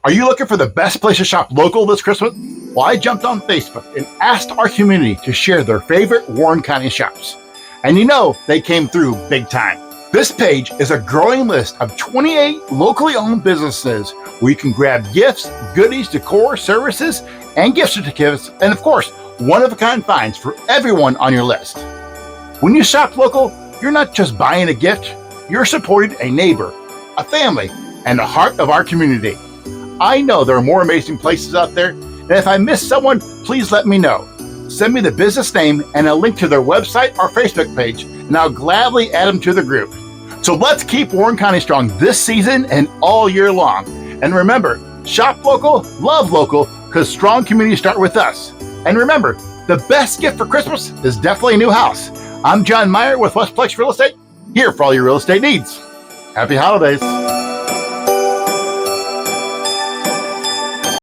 Are you looking for the best place to shop local this Christmas? Well, I jumped on Facebook and asked our community to share their favorite Warren County shops. And you know, they came through big time. This page is a growing list of 28 locally owned businesses where you can grab gifts, goodies, decor, services, and gift certificates, and of course, one-of-a-kind finds for everyone on your list. When you shop local, you're not just buying a gift, you're supporting a neighbor, a family, and the heart of our community. I know there are more amazing places out there, and if I missed someone, please let me know. Send me the business name and a link to their website or Facebook page, and I'll gladly add them to the group. So let's keep Warren County strong this season and all year long. And remember, shop local, love local, because strong communities start with us. And remember, the best gift for Christmas is definitely a new house. I'm John Meier with Westplex Real Estate, here for all your real estate needs. Happy holidays.